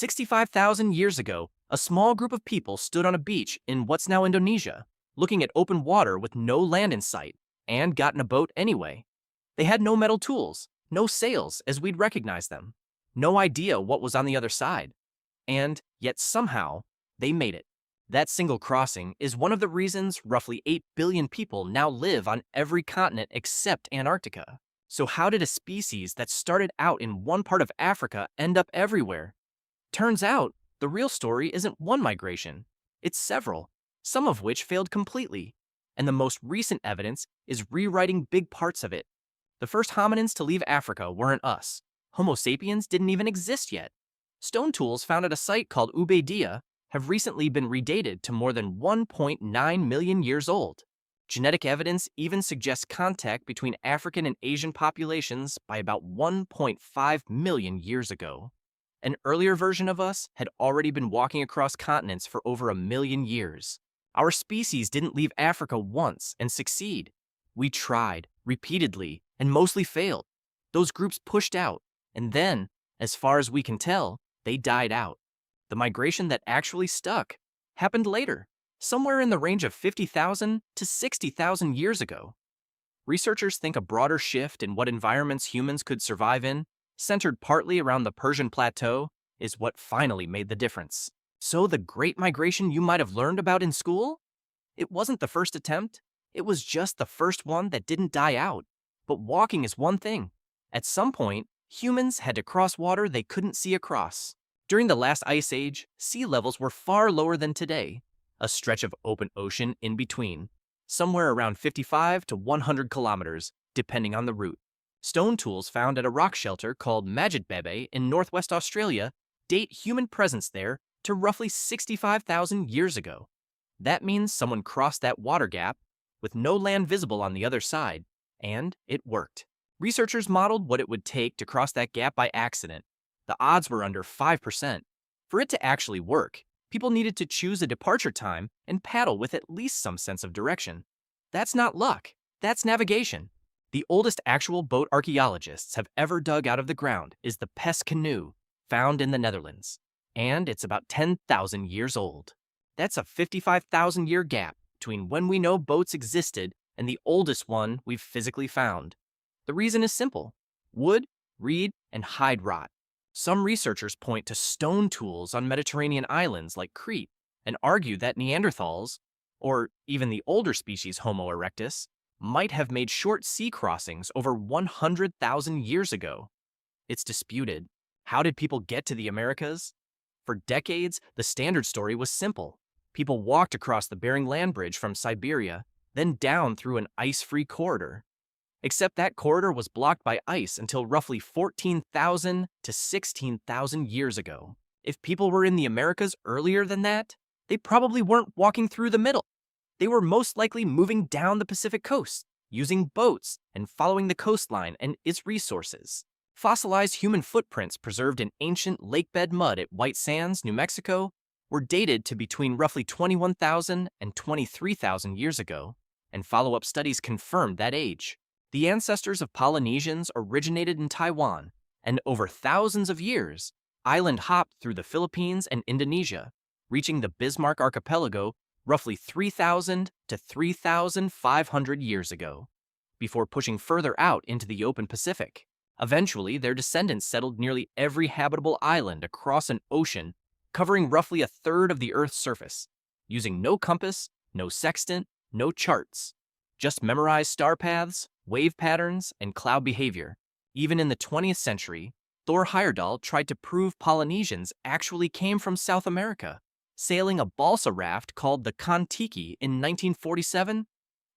65,000 years ago, a small group of people stood on a beach in what's now Indonesia, looking at open water with no land in sight, and got in a boat anyway. They had no metal tools, no sails as we'd recognize them, no idea what was on the other side. And yet somehow, they made it. That single crossing is one of the reasons roughly 8 billion people now live on every continent except Antarctica. So how did a species that started out in one part of Africa end up everywhere? Turns out, the real story isn't one migration. It's several, some of which failed completely. And the most recent evidence is rewriting big parts of it. The first hominins to leave Africa weren't us. Homo sapiens didn't even exist yet. Stone tools found at a site called Ubeidiya have recently been redated to more than 1.9 million years old. Genetic evidence even suggests contact between African and Asian populations by about 1.5 million years ago. An earlier version of us had already been walking across continents for over 1 million years. Our species didn't leave Africa once and succeed. We tried, repeatedly, and mostly failed. Those groups pushed out, and then, as far as we can tell, they died out. The migration that actually stuck happened later, somewhere in the range of 50,000 to 60,000 years ago. Researchers think a broader shift in what environments humans could survive in, centered partly around the Persian Plateau, is what finally made the difference. So the Great Migration you might have learned about in school? It wasn't the first attempt. It was just the first one that didn't die out. But walking is one thing. At some point, humans had to cross water they couldn't see across. During the last ice age, sea levels were far lower than today, a stretch of open ocean in between, somewhere around 55 to 100 kilometers, depending on the route. Stone tools found at a rock shelter called Majidbebe in northwest Australia date human presence there to roughly 65,000 years ago. That means someone crossed that water gap with no land visible on the other side, and it worked. Researchers modeled what it would take to cross that gap by accident. The odds were under 5%. For it to actually work, people needed to choose a departure time and paddle with at least some sense of direction. That's not luck, that's navigation. The oldest actual boat archaeologists have ever dug out of the ground is the Pes canoe, found in the Netherlands. And it's about 10,000 years old. That's a 55,000-year gap between when we know boats existed and the oldest one we've physically found. The reason is simple: wood, reed, and hide rot. Some researchers point to stone tools on Mediterranean islands like Crete and argue that Neanderthals, or even the older species Homo erectus, might have made short sea crossings over 100,000 years ago. It's disputed. How did people get to the Americas? For decades, the standard story was simple. People walked across the Bering Land Bridge from Siberia, then down through an ice-free corridor. Except that corridor was blocked by ice until roughly 14,000 to 16,000 years ago. If people were in the Americas earlier than that, they probably weren't walking through the middle. They were most likely moving down the Pacific coast, using boats and following the coastline and its resources. Fossilized human footprints preserved in ancient lakebed mud at White Sands, New Mexico, were dated to between roughly 21,000 and 23,000 years ago, and follow-up studies confirmed that age. The ancestors of Polynesians originated in Taiwan, and over thousands of years, island hopped through the Philippines and Indonesia, reaching the Bismarck Archipelago roughly 3,000 to 3,500 years ago, before pushing further out into the open Pacific. Eventually, their descendants settled nearly every habitable island across an ocean, covering roughly a third of the Earth's surface, using no compass, no sextant, no charts. Just memorized star paths, wave patterns, and cloud behavior. Even in the 20th century, Thor Heyerdahl tried to prove Polynesians actually came from South America. Sailing a balsa raft called the Kon-Tiki in 1947?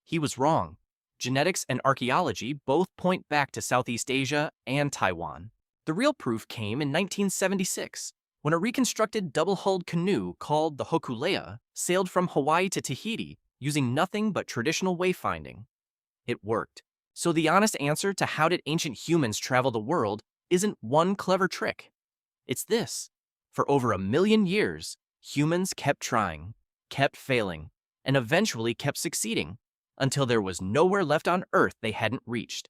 He was wrong. Genetics and archaeology both point back to Southeast Asia and Taiwan. The real proof came in 1976, when a reconstructed double-hulled canoe called the Hokulea sailed from Hawaii to Tahiti using nothing but traditional wayfinding. It worked. So the honest answer to how did ancient humans travel the world isn't one clever trick. It's this: for over 1 million years, humans kept trying, kept failing, and eventually kept succeeding, until there was nowhere left on Earth they hadn't reached.